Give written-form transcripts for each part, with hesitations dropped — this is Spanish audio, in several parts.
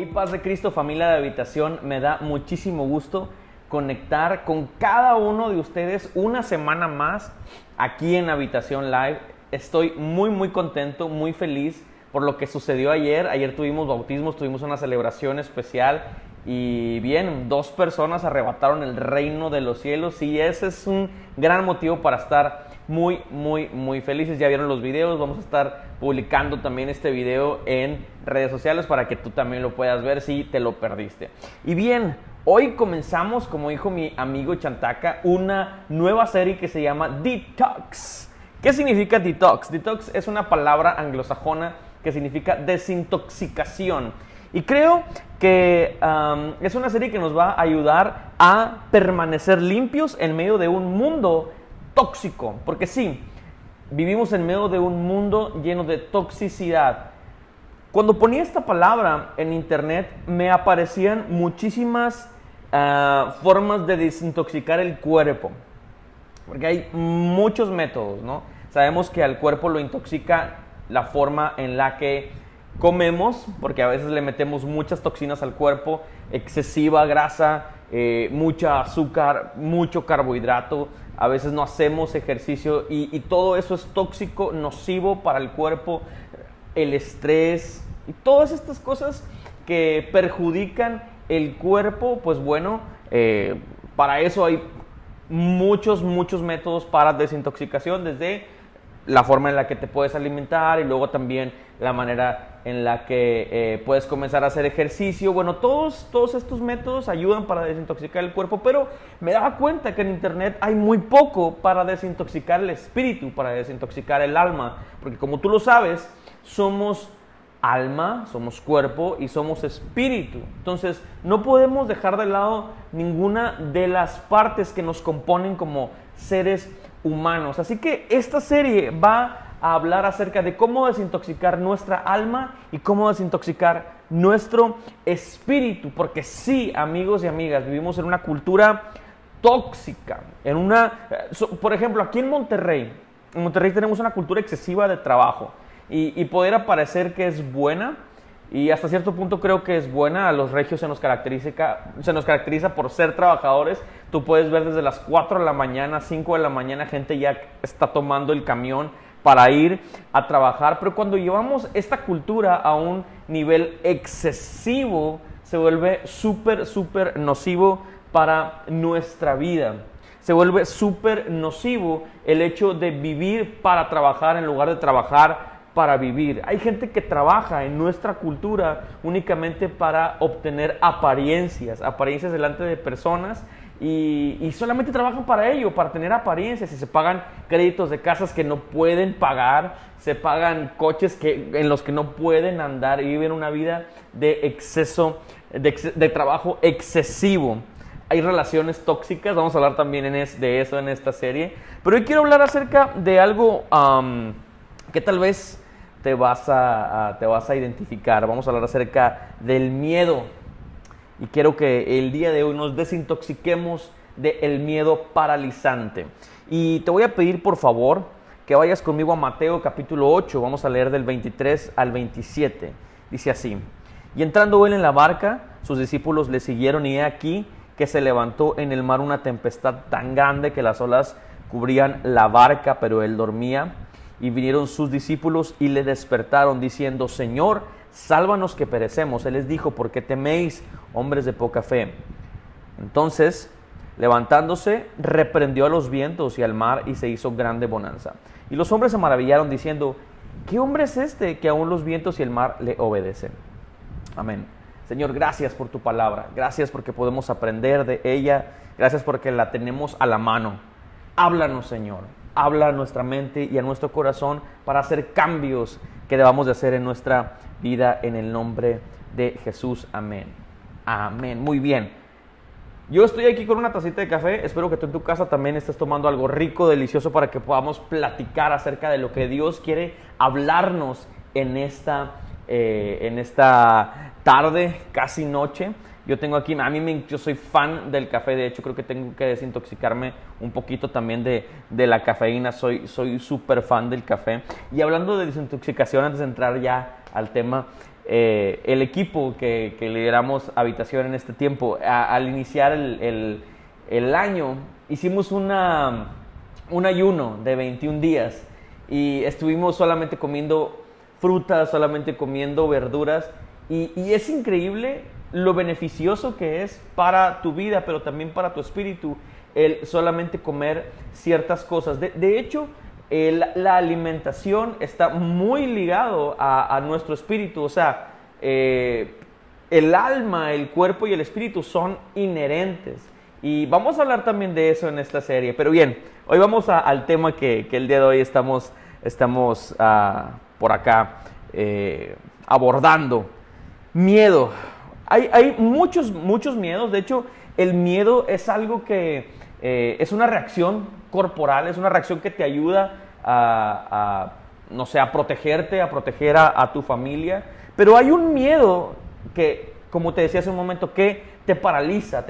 Y paz de Cristo, familia de Habitación, me da muchísimo gusto conectar con cada uno de ustedes una semana más aquí en Habitación Live. Estoy muy contento, muy feliz por lo que sucedió ayer. Ayer tuvimos bautismos, tuvimos una celebración especial y bien, 2 personas arrebataron el reino de los cielos y ese es un gran motivo para estar muy felices. Ya vieron los videos, vamos a estar publicando también este video en redes sociales para que tú también lo puedas ver si te lo perdiste. Y bien, hoy comenzamos, como dijo mi amigo Chantaka, una nueva serie que se llama Detox. ¿Qué significa detox? Detox es una palabra anglosajona que significa desintoxicación. Y creo que es una serie que nos va a ayudar a permanecer limpios en medio de un mundo tóxico. Porque sí, vivimos en medio de un mundo lleno de toxicidad. Cuando ponía esta palabra en internet, me aparecían muchísimas formas de desintoxicar el cuerpo. Porque hay muchos métodos, ¿no? Sabemos que al cuerpo lo intoxica la forma en la que comemos, porque a veces le metemos muchas toxinas al cuerpo, excesiva grasa, mucha azúcar, mucho carbohidrato, a veces no hacemos ejercicio y todo eso es tóxico, nocivo para el cuerpo, el estrés y todas estas cosas que perjudican el cuerpo, pues bueno, para eso hay muchos métodos para desintoxicación, desde la forma en la que te puedes alimentar y luego también la manera en la que puedes comenzar a hacer ejercicio. Bueno, todos estos métodos ayudan para desintoxicar el cuerpo, pero me daba cuenta que en internet hay muy poco para desintoxicar el espíritu, para desintoxicar el alma, porque como tú lo sabes, somos alma, somos cuerpo y somos espíritu. Entonces, no podemos dejar de lado ninguna de las partes que nos componen como seres humanos. Así que esta serie va a hablar acerca de cómo desintoxicar nuestra alma y cómo desintoxicar nuestro espíritu. Porque sí, amigos y amigas, vivimos en una cultura tóxica. Por ejemplo, aquí en Monterrey tenemos una cultura excesiva de trabajo. Y poder parecer que es buena, y hasta cierto punto creo que es buena. A los regios se nos caracteriza por ser trabajadores. Tú puedes ver desde las 4 de la mañana, 5 de la mañana, gente ya está tomando el camión para ir a trabajar. Pero cuando llevamos esta cultura a un nivel excesivo, se vuelve súper nocivo para nuestra vida. Se vuelve súper nocivo el hecho de vivir para trabajar en lugar de trabajar para vivir. Hay gente que trabaja en nuestra cultura únicamente para obtener apariencias delante de personas y solamente trabajan para ello, para tener apariencias, y se pagan créditos de casas que no pueden pagar, se pagan coches en los que no pueden andar y viven una vida de exceso, de trabajo excesivo. Hay relaciones tóxicas, vamos a hablar también de eso en esta serie, pero hoy quiero hablar acerca de algo que tal vez te vas a identificar. Vamos a hablar acerca del miedo. Y quiero que el día de hoy nos desintoxiquemos del miedo paralizante. Y te voy a pedir, por favor, que vayas conmigo a Mateo capítulo 8. Vamos a leer del 23 al 27. Dice así: Y entrando él en la barca, sus discípulos le siguieron, y he aquí que se levantó en el mar una tempestad tan grande que las olas cubrían la barca, pero él dormía. Y vinieron sus discípulos y le despertaron, diciendo: Señor, sálvanos que perecemos. Él les dijo: ¿por qué teméis, hombres de poca fe? Entonces, levantándose, reprendió a los vientos y al mar, y se hizo grande bonanza. Y los hombres se maravillaron, diciendo: ¿qué hombre es este que aún los vientos y el mar le obedecen? Amén. Señor, gracias por tu palabra. Gracias porque podemos aprender de ella. Gracias porque la tenemos a la mano. Háblanos, Señor. Habla a nuestra mente y a nuestro corazón para hacer cambios que debamos de hacer en nuestra vida, en el nombre de Jesús. Amén. Amén. Muy bien. Yo estoy aquí con una tacita de café. Espero que tú en tu casa también estés tomando algo rico, delicioso, para que podamos platicar acerca de lo que Dios quiere hablarnos en esta tarde, casi noche. Yo tengo aquí, yo soy fan del café. De hecho, creo que tengo que desintoxicarme un poquito también de la cafeína. Soy súper fan del café. Y hablando de desintoxicación, antes de entrar ya al tema, el equipo que lideramos Habitación en este tiempo, al iniciar el año, hicimos un ayuno de 21 días y estuvimos solamente comiendo frutas, solamente comiendo verduras y es increíble lo beneficioso que es para tu vida, pero también para tu espíritu, el solamente comer ciertas cosas. De hecho, la alimentación está muy ligado a nuestro espíritu, o sea, el alma, el cuerpo y el espíritu son inherentes. Y vamos a hablar también de eso en esta serie. Pero bien, hoy vamos al tema que el día de hoy estamos por acá abordando. Miedo. Hay muchos miedos. De hecho, el miedo es algo que es una reacción corporal, es una reacción que te ayuda no sé, a protegerte, a proteger a tu familia. Pero hay un miedo que, como te decía hace un momento, que te paraliza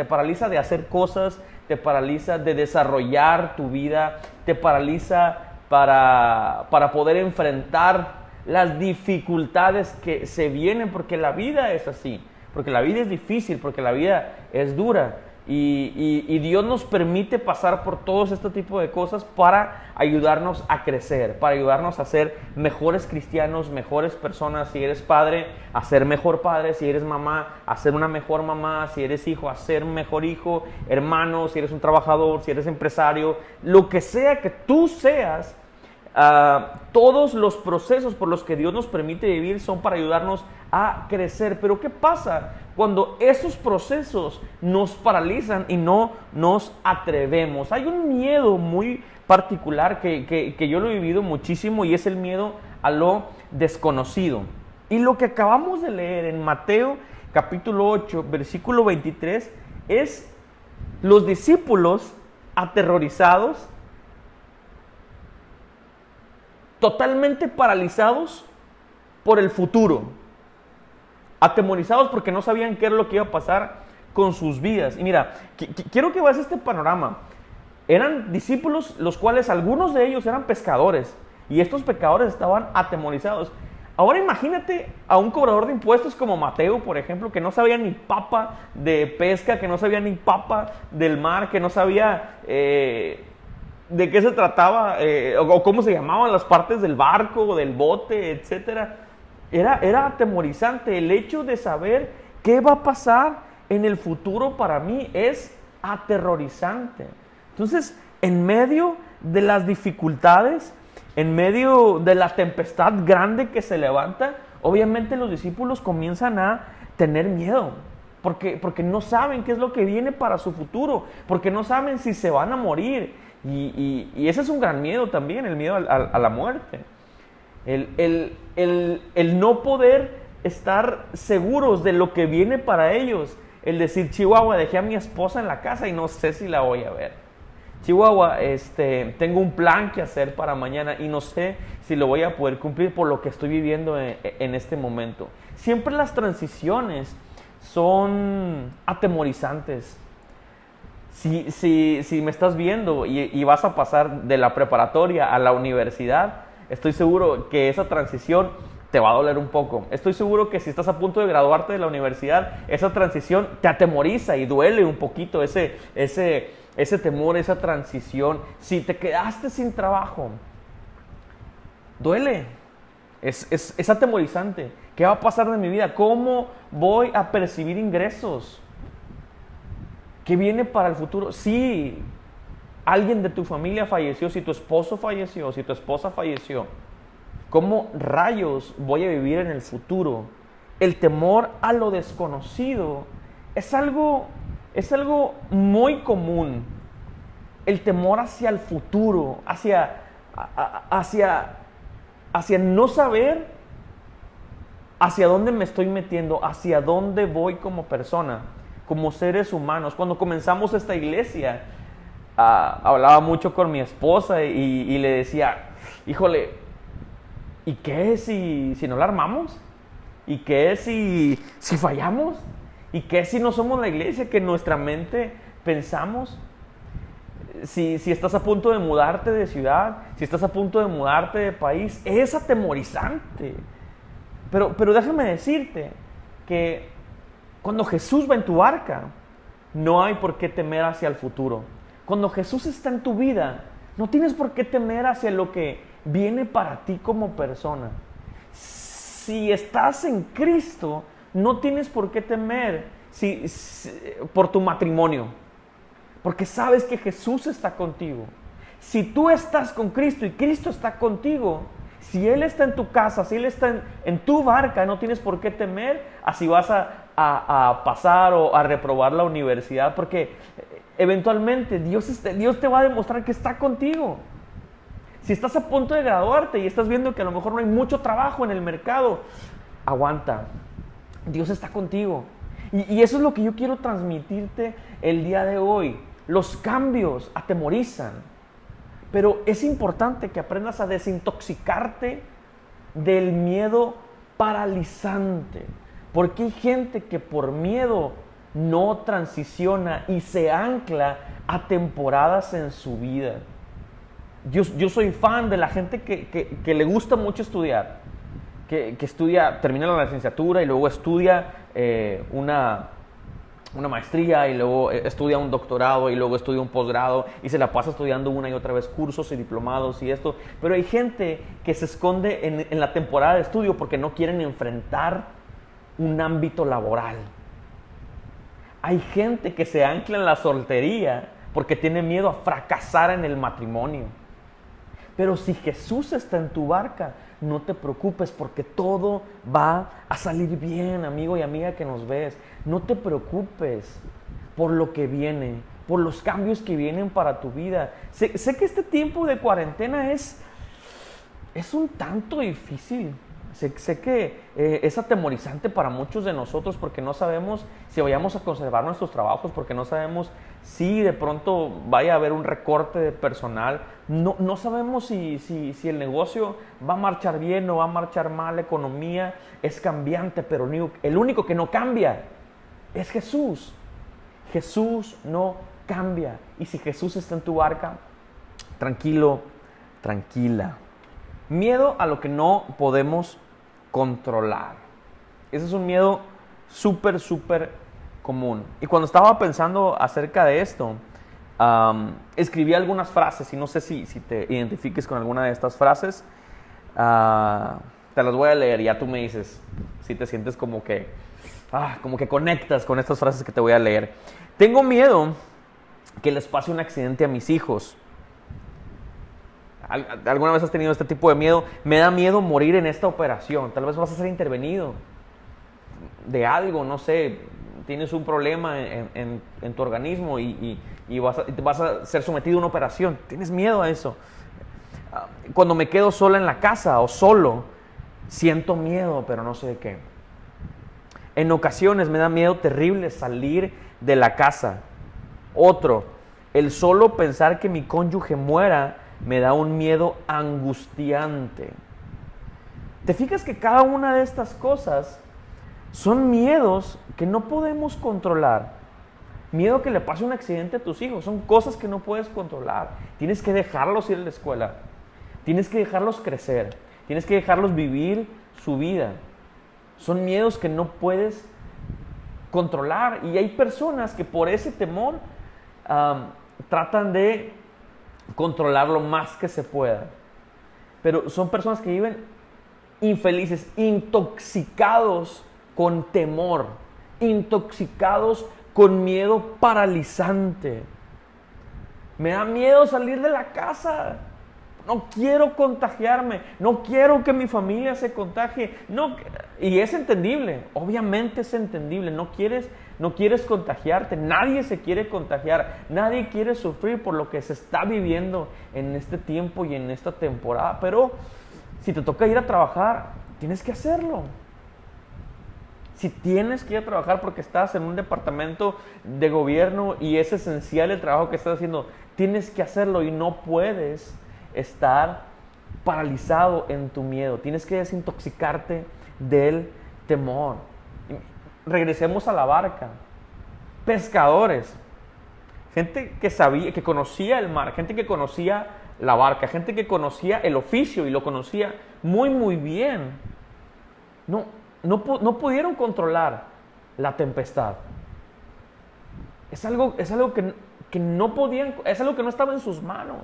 de hacer cosas, te paraliza de desarrollar tu vida, te paraliza para poder enfrentar las dificultades que se vienen, porque la vida es así, porque la vida es difícil, porque la vida es dura. Y Dios nos permite pasar por todos este tipo de cosas para ayudarnos a crecer, para ayudarnos a ser mejores cristianos, mejores personas. Si eres padre, a ser mejor padre. Si eres mamá, a ser una mejor mamá. Si eres hijo, a ser un mejor hijo. Hermano, si eres un trabajador, si eres empresario, lo que sea que tú seas, todos los procesos por los que Dios nos permite vivir son para ayudarnos a crecer. Pero ¿qué pasa cuando esos procesos nos paralizan y no nos atrevemos? Hay un miedo muy particular que yo lo he vivido muchísimo, y es el miedo a lo desconocido. Y lo que acabamos de leer en Mateo capítulo 8, versículo 23, es los discípulos aterrorizados, totalmente paralizados por el futuro, atemorizados porque no sabían qué era lo que iba a pasar con sus vidas. Y mira, quiero que veas este panorama. Eran discípulos, los cuales algunos de ellos eran pescadores, y estos pescadores estaban atemorizados. Ahora imagínate a un cobrador de impuestos como Mateo, por ejemplo, que no sabía ni papa de pesca, que no sabía ni papa del mar, que no sabía de qué se trataba, o cómo se llamaban las partes del barco o del bote, etcétera. Era atemorizante. El hecho de saber qué va a pasar en el futuro para mí es aterrorizante. Entonces, en medio de las dificultades, en medio de la tempestad grande que se levanta, obviamente los discípulos comienzan a tener miedo. Porque no saben qué es lo que viene para su futuro, porque no saben si se van a morir. Y ese es un gran miedo también, el miedo a la muerte. El no poder estar seguros de lo que viene para ellos. El decir, Chihuahua, dejé a mi esposa en la casa y no sé si la voy a ver. Chihuahua, tengo un plan que hacer para mañana y no sé si lo voy a poder cumplir por lo que estoy viviendo en este momento. Siempre las transiciones son atemorizantes. Si me estás viendo y vas a pasar de la preparatoria a la universidad, estoy seguro que esa transición te va a doler un poco. Estoy seguro que si estás a punto de graduarte de la universidad, esa transición te atemoriza y duele un poquito ese temor, esa transición. Si te quedaste sin trabajo, duele. Es atemorizante. ¿Qué va a pasar de mi vida? ¿Cómo voy a percibir ingresos? ¿Qué viene para el futuro? Si alguien de tu familia falleció, si tu esposo falleció, si tu esposa falleció, ¿cómo rayos voy a vivir en el futuro? El temor a lo desconocido es algo muy común. El temor hacia el futuro, hacia no saber hacia dónde me estoy metiendo, hacia dónde voy como persona, como seres humanos. Cuando comenzamos esta iglesia, hablaba mucho con mi esposa y le decía, híjole, ¿y qué si no la armamos? ¿Y qué si fallamos? ¿Y qué si no somos la iglesia que en nuestra mente pensamos? Si estás a punto de mudarte de ciudad, si estás a punto de mudarte de país, es atemorizante. Pero déjame decirte que cuando Jesús va en tu barca, no hay por qué temer hacia el futuro. Cuando Jesús está en tu vida, no tienes por qué temer hacia lo que viene para ti como persona. Si estás en Cristo, no tienes por qué temer por tu matrimonio, porque sabes que Jesús está contigo. Si tú estás con Cristo y Cristo está contigo, si Él está en tu casa, si Él está en tu barca, no tienes por qué temer a si vas a pasar o a reprobar la universidad, porque eventualmente Dios te va a demostrar que está contigo. Si estás a punto de graduarte y estás viendo que a lo mejor no hay mucho trabajo en el mercado, aguanta. Dios está contigo. Y eso es lo que yo quiero transmitirte el día de hoy. Los cambios atemorizan, pero es importante que aprendas a desintoxicarte del miedo paralizante. Porque hay gente que por miedo no transiciona y se ancla a temporadas en su vida. Yo soy fan de la gente que le gusta mucho estudiar, que termina la licenciatura y luego estudia una maestría y luego estudia un doctorado y luego estudia un posgrado y se la pasa estudiando una y otra vez cursos y diplomados y esto. Pero hay gente que se esconde en la temporada de estudio porque no quieren enfrentar un ámbito laboral. Hay gente que se ancla en la soltería porque tiene miedo a fracasar en el matrimonio. Pero si Jesús está en tu barca, no te preocupes porque todo va a salir bien, amigo y amiga que nos ves. No te preocupes por lo que viene, por los cambios que vienen para tu vida. Sé que este tiempo de cuarentena es un tanto difícil. Sé que es atemorizante para muchos de nosotros porque no sabemos si vayamos a conservar nuestros trabajos, porque no sabemos si de pronto vaya a haber un recorte de personal. No sabemos si el negocio va a marchar bien o va a marchar mal. La economía es cambiante, pero el único que no cambia es Jesús. Jesús no cambia. Y si Jesús está en tu barca, tranquilo, tranquila. Miedo a lo que no podemos controlar. Ese es un miedo súper, súper común. Y cuando estaba pensando acerca de esto, escribí algunas frases y no sé si te identifiques con alguna de estas frases. Te las voy a leer y ya tú me dices si te sientes como que conectas con estas frases que te voy a leer. Tengo miedo que les pase un accidente a mis hijos. ¿Alguna vez has tenido este tipo de miedo? Me da miedo morir en esta operación. Tal vez vas a ser intervenido de algo, no sé. Tienes un problema en tu organismo y vas a ser sometido a una operación. Tienes miedo a eso. Cuando me quedo sola en la casa o solo, siento miedo, pero no sé de qué. En ocasiones me da miedo terrible salir de la casa. Otro, el solo pensar que mi cónyuge muera me da un miedo angustiante. ¿Te fijas que cada una de estas cosas son miedos que no podemos controlar? Miedo que le pase un accidente a tus hijos, son cosas que no puedes controlar. Tienes que dejarlos ir a la escuela, tienes que dejarlos crecer, tienes que dejarlos vivir su vida. Son miedos que no puedes controlar y hay personas que por ese temor tratan de controlar lo más que se pueda. Pero son personas que viven infelices, intoxicados con temor, intoxicados con miedo paralizante. Me da miedo salir de la casa. No quiero contagiarme. No quiero que mi familia se contagie. No, y es entendible. Obviamente es entendible. No quieres contagiarte. Nadie se quiere contagiar. Nadie quiere sufrir por lo que se está viviendo en este tiempo y en esta temporada. Pero si te toca ir a trabajar, tienes que hacerlo. Si tienes que ir a trabajar porque estás en un departamento de gobierno y es esencial el trabajo que estás haciendo, tienes que hacerlo y no puedes estar paralizado en tu miedo. Tienes que desintoxicarte del temor. Regresemos a la barca. Pescadores, gente que sabía, que conocía el mar, gente que conocía la barca, gente que conocía el oficio y lo conocía muy, muy bien. no pudieron controlar la tempestad. Es algo que no podían, es algo que no estaba en sus manos.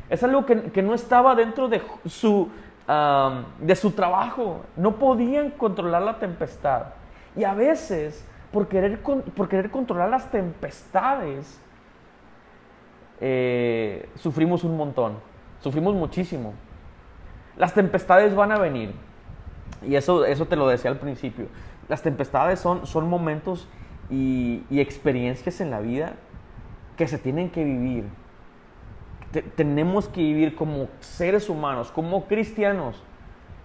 Es algo que no estaba dentro de su trabajo. No podían controlar la tempestad. Y a veces, por querer controlar las tempestades, sufrimos un montón. Sufrimos muchísimo. Las tempestades van a venir. Y eso te lo decía al principio. Las tempestades son momentos y experiencias en la vida que se tienen que vivir. Tenemos que vivir como seres humanos, como cristianos.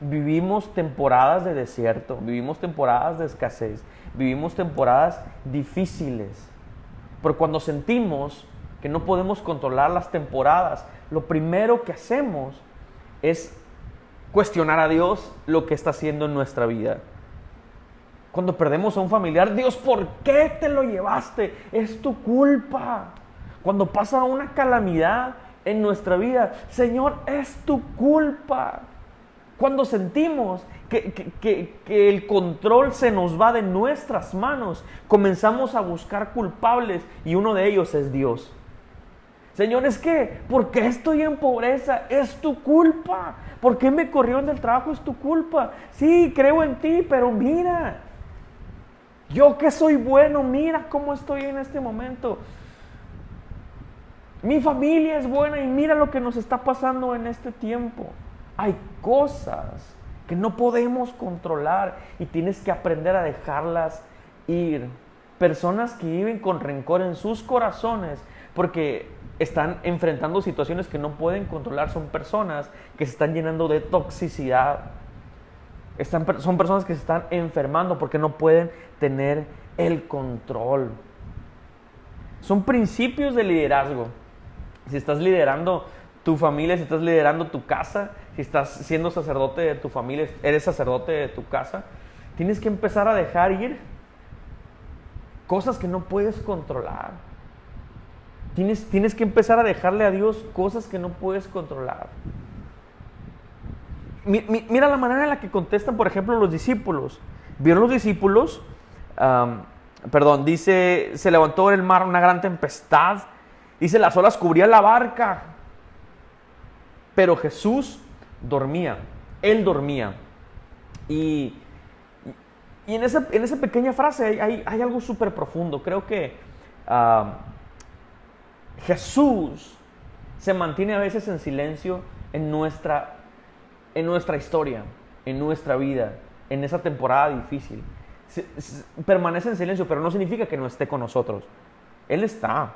Vivimos temporadas de desierto, vivimos temporadas de escasez, vivimos temporadas difíciles. Pero cuando sentimos que no podemos controlar las temporadas, lo primero que hacemos es cuestionar a Dios lo que está haciendo en nuestra vida. Cuando perdemos a un familiar, Dios, ¿por qué te lo llevaste? Es tu culpa. Cuando pasa una calamidad en nuestra vida, Señor, es tu culpa. Cuando sentimos que el control se nos va de nuestras manos, comenzamos a buscar culpables y uno de ellos es Dios. Señor, es que, ¿por qué estoy en pobreza? Es tu culpa. ¿Por qué me corrieron del trabajo? Es tu culpa. Sí, creo en ti, pero mira, yo que soy bueno, mira cómo estoy en este momento. Mi familia es buena y mira lo que nos está pasando en este tiempo. Hay cosas que no podemos controlar y tienes que aprender a dejarlas ir. Personas que viven con rencor en sus corazones porque están enfrentando situaciones que no pueden controlar. Son personas que se están llenando de toxicidad. Son personas que se están enfermando porque no pueden tener el control. Son principios de liderazgo. Si estás liderando tu familia, si estás liderando tu casa, si estás siendo sacerdote de tu familia, eres sacerdote de tu casa, tienes que empezar a dejar ir cosas que no puedes controlar. Tienes que empezar a dejarle a Dios cosas que no puedes controlar. Mira la manera en la que contestan, por ejemplo, los discípulos. ¿Vieron los discípulos? Dice, se levantó en el mar una gran tempestad. Dice, las olas cubrían la barca. Pero Jesús dormía. Él dormía. Y en esa pequeña frase hay algo súper profundo. Creo que Jesús se mantiene a veces en silencio en nuestra historia, en nuestra vida, en esa temporada difícil. Permanece en silencio, pero no significa que no esté con nosotros. Él está.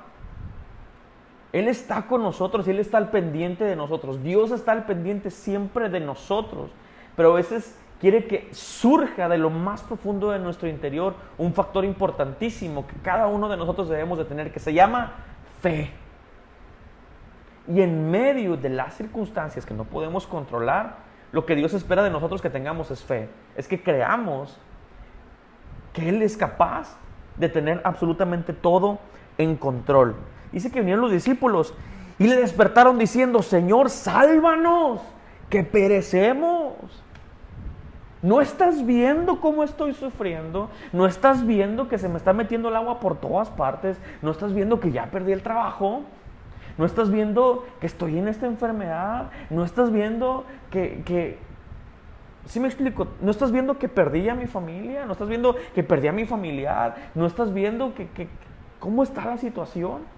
Él está con nosotros y Él está al pendiente de nosotros. Dios está al pendiente siempre de nosotros, pero a veces quiere que surja de lo más profundo de nuestro interior un factor importantísimo que cada uno de nosotros debemos de tener, que se llama fe. Y en medio de las circunstancias que no podemos controlar, lo que Dios espera de nosotros que tengamos es fe. Es que creamos que Él es capaz de tener absolutamente todo en control. Dice que vinieron los discípulos y le despertaron diciendo, Señor, sálvanos, que perecemos. ¿No estás viendo cómo estoy sufriendo? ¿No estás viendo que se me está metiendo el agua por todas partes? ¿No estás viendo que ya perdí el trabajo? ¿No estás viendo que estoy en esta enfermedad? ¿No estás viendo que ¿sí me explico? ¿No estás viendo que perdí a mi familia? ¿No estás viendo que perdí a mi familiar? ¿No estás viendo que cómo está la situación?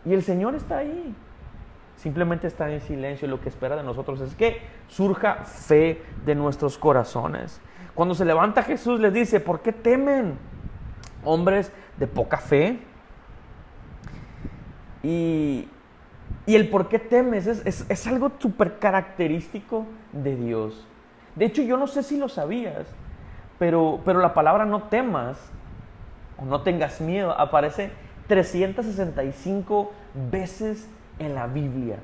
Y el Señor está ahí. Simplemente está en silencio y lo que espera de nosotros es que surja fe de nuestros corazones. Cuando se levanta Jesús les dice, ¿por qué temen, hombres de poca fe? Y el por qué temes es algo súper característico de Dios. De hecho, yo no sé si lo sabías, pero la palabra no temas o no tengas miedo aparece 365 veces en la Biblia.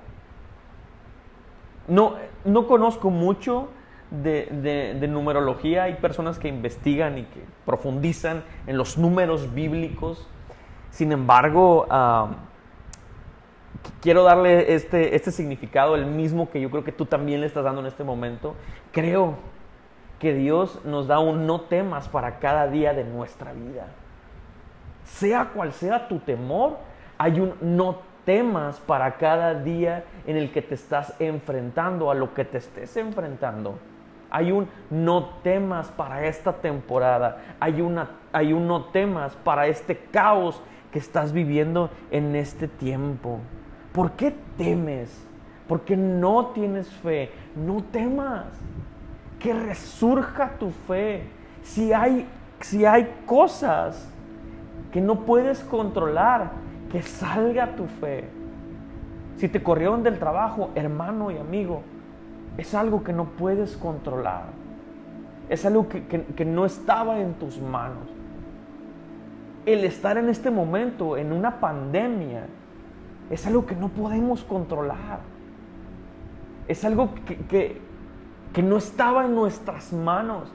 No conozco mucho de numerología. Hay personas que investigan y que profundizan en los números bíblicos. Sin embargo, quiero darle este significado, el mismo que yo creo que tú también le estás dando en este momento. Creo que Dios nos da un no temas para cada día de nuestra vida. Sea cual sea tu temor, hay un no temas para cada día en el que te estás enfrentando, a lo que te estés enfrentando. Hay un no temas para esta temporada. Hay un no temas para este caos que estás viviendo en este tiempo. ¿Por qué temes? ¿Por qué no tienes fe? No temas. Que resurja tu fe. Si hay cosas que no puedes controlar, que salga tu fe. Si te corrieron del trabajo, hermano y amigo, es algo que no puedes controlar. Es algo que no estaba en tus manos. El estar en este momento, en una pandemia, es algo que no podemos controlar. Es algo que no estaba en nuestras manos.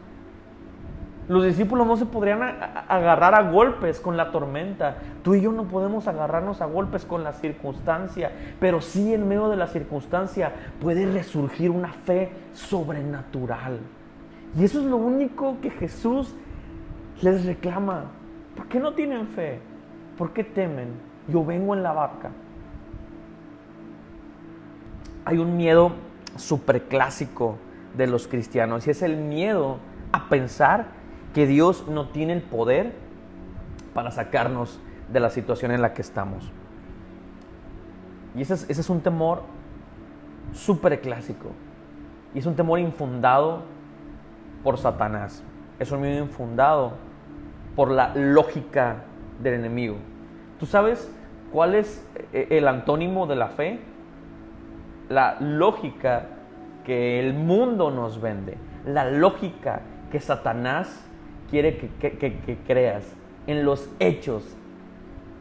Los discípulos no se podrían agarrar a golpes con la tormenta. Tú y yo no podemos agarrarnos a golpes con la circunstancia, pero sí en medio de la circunstancia puede resurgir una fe sobrenatural. Y eso es lo único que Jesús les reclama. ¿Por qué no tienen fe? ¿Por qué temen? Yo vengo en la barca. Hay un miedo súper clásico de los cristianos, y es el miedo a pensar que Dios no tiene el poder para sacarnos de la situación en la que estamos. Y ese es un temor súper clásico. Y es un temor infundado por Satanás. Es un miedo infundado por la lógica del enemigo. ¿Tú sabes cuál es el antónimo de la fe? La lógica que el mundo nos vende. La lógica que Satanás quiere que creas, en los hechos,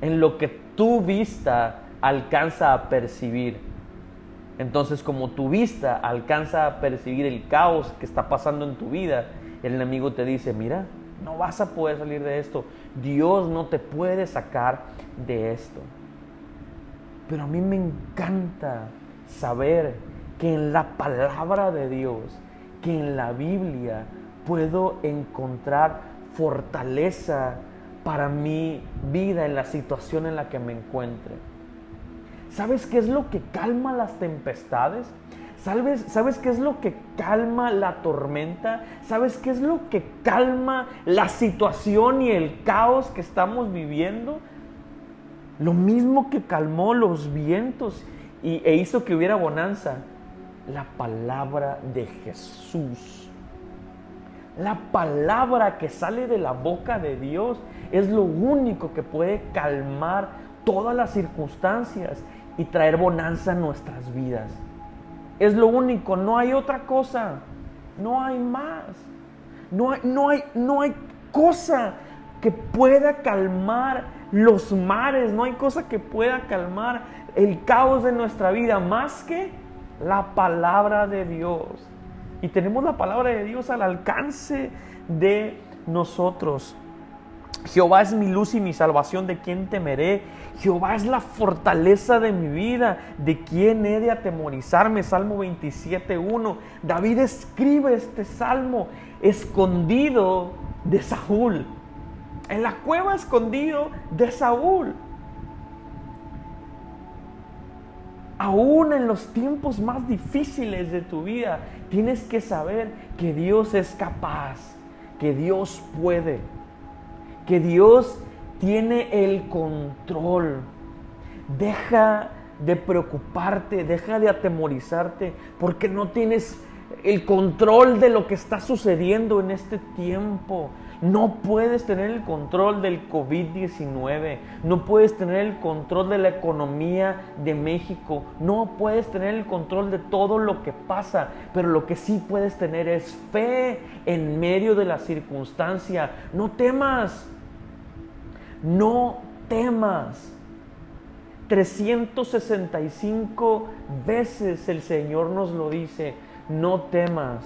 en lo que tu vista alcanza a percibir. Entonces, como tu vista alcanza a percibir el caos que está pasando en tu vida, el enemigo te dice, mira, no vas a poder salir de esto. Dios no te puede sacar de esto. Pero a mí me encanta saber que en la palabra de Dios, que en la Biblia, puedo encontrar fortaleza para mi vida en la situación en la que me encuentre. ¿Sabes qué es lo que calma las tempestades? ¿Sabes qué es lo que calma la tormenta? ¿Sabes qué es lo que calma la situación y el caos que estamos viviendo? Lo mismo que calmó los vientos e hizo que hubiera bonanza. La palabra de Jesús. La palabra que sale de la boca de Dios es lo único que puede calmar todas las circunstancias y traer bonanza a nuestras vidas. Es lo único, no hay otra cosa, no hay más. No hay cosa que pueda calmar los mares, no hay cosa que pueda calmar el caos de nuestra vida más que la palabra de Dios. Y tenemos la palabra de Dios al alcance de nosotros. Jehová es mi luz y mi salvación, ¿de quién temeré? Jehová es la fortaleza de mi vida, ¿de quién he de atemorizarme? Salmo 27:1. David escribe este salmo escondido de Saúl, en la cueva escondido de Saúl. Aún en los tiempos más difíciles de tu vida, tienes que saber que Dios es capaz, que Dios puede, que Dios tiene el control. Deja de preocuparte, deja de atemorizarte, porque no tienes el control de lo que está sucediendo en este tiempo. No puedes tener el control del COVID-19, no puedes tener el control de la economía de México, no puedes tener el control de todo lo que pasa, pero lo que sí puedes tener es fe en medio de la circunstancia. No temas, no temas. 365 veces el Señor nos lo dice, no temas.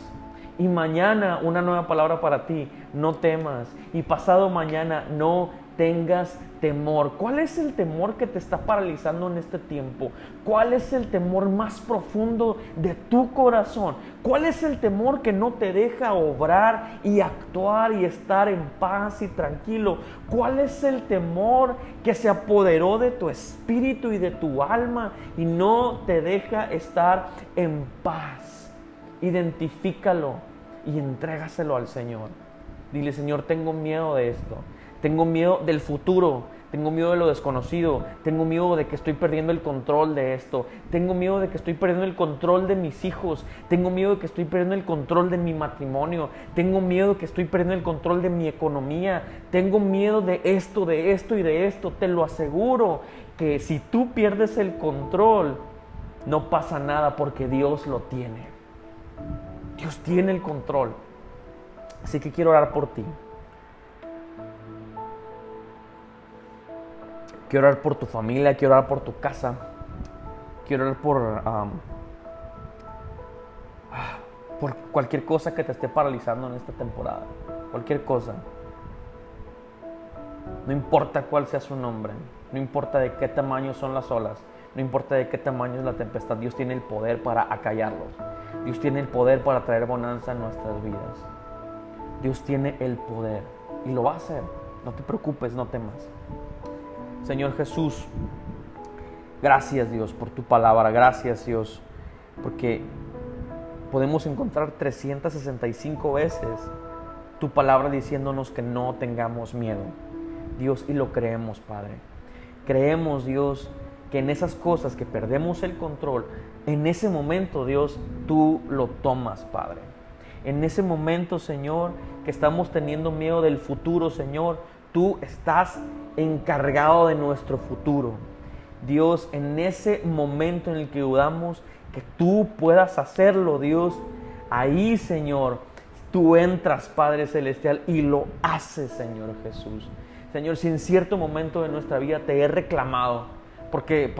Y mañana una nueva palabra para ti, no temas. Y pasado mañana, no tengas temor. ¿Cuál es el temor que te está paralizando en este tiempo? ¿Cuál es el temor más profundo de tu corazón? ¿Cuál es el temor que no te deja obrar y actuar y estar en paz y tranquilo? ¿Cuál es el temor que se apoderó de tu espíritu y de tu alma y no te deja estar en paz? Identifícalo y entrégaselo al Señor. Dile: Señor, tengo miedo de esto. Tengo miedo del futuro, tengo miedo de lo desconocido, tengo miedo de que estoy perdiendo el control de esto, tengo miedo de que estoy perdiendo el control de mis hijos, tengo miedo de que estoy perdiendo el control de mi matrimonio, tengo miedo de que estoy perdiendo el control de mi economía, tengo miedo de esto y de esto. Te lo aseguro que si tú pierdes el control, no pasa nada porque Dios lo tiene. Dios tiene el control. Así que quiero orar por ti. Quiero orar por tu familia, quiero orar por tu casa, quiero orar por cualquier cosa que te esté paralizando en esta temporada. Cualquier cosa. No importa cuál sea su nombre, no importa de qué tamaño son las olas, no importa de qué tamaño es la tempestad, Dios tiene el poder para acallarlos. Dios tiene el poder para traer bonanza en nuestras vidas. Dios tiene el poder y lo va a hacer. No te preocupes, no temas. Señor Jesús, gracias Dios por tu palabra, gracias Dios, porque podemos encontrar 365 veces tu palabra diciéndonos que no tengamos miedo, Dios, y lo creemos, Padre. Creemos, Dios, que en esas cosas que perdemos el control, en ese momento, Dios, tú lo tomas, Padre. En ese momento, Señor, que estamos teniendo miedo del futuro, Señor, tú estás encargado de nuestro futuro. Dios, en ese momento en el que dudamos que tú puedas hacerlo, Dios, ahí, Señor, tú entras, Padre Celestial, y lo haces, Señor Jesús. Señor, si en cierto momento de nuestra vida te he reclamado porque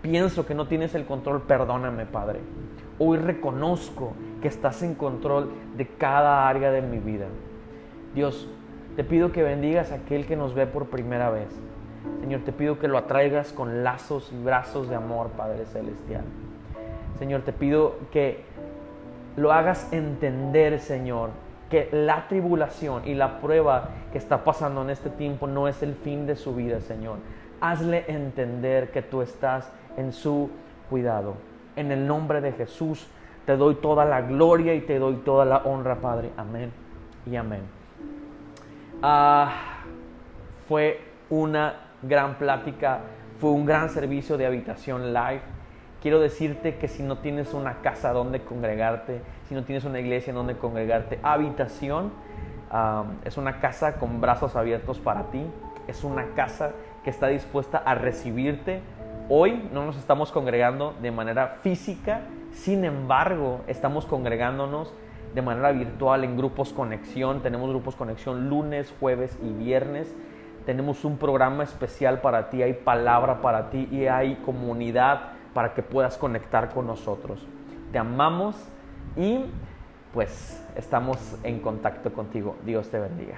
pienso que no tienes el control, perdóname, Padre. Hoy reconozco que estás en control de cada área de mi vida. Dios, te pido que bendigas a aquel que nos ve por primera vez. Señor, te pido que lo atraigas con lazos y brazos de amor, Padre Celestial. Señor, te pido que lo hagas entender, Señor, que la tribulación y la prueba que está pasando en este tiempo no es el fin de su vida, Señor. Hazle entender que tú estás en su cuidado. En el nombre de Jesús te doy toda la gloria y te doy toda la honra, Padre. Amén y amén. Fue una gran plática, fue un gran servicio de Habitación Live. Quiero decirte que si no tienes una casa donde congregarte, si no tienes una iglesia en donde congregarte, Habitación es una casa con brazos abiertos para ti. Es una casa que está dispuesta a recibirte. Hoy no nos estamos congregando de manera física, sin embargo, estamos congregándonos de manera virtual en grupos conexión. Tenemos grupos conexión lunes, jueves y viernes. Tenemos un programa especial para ti, hay palabra para ti y hay comunidad para que puedas conectar con nosotros. Te amamos y pues estamos en contacto contigo. Dios te bendiga.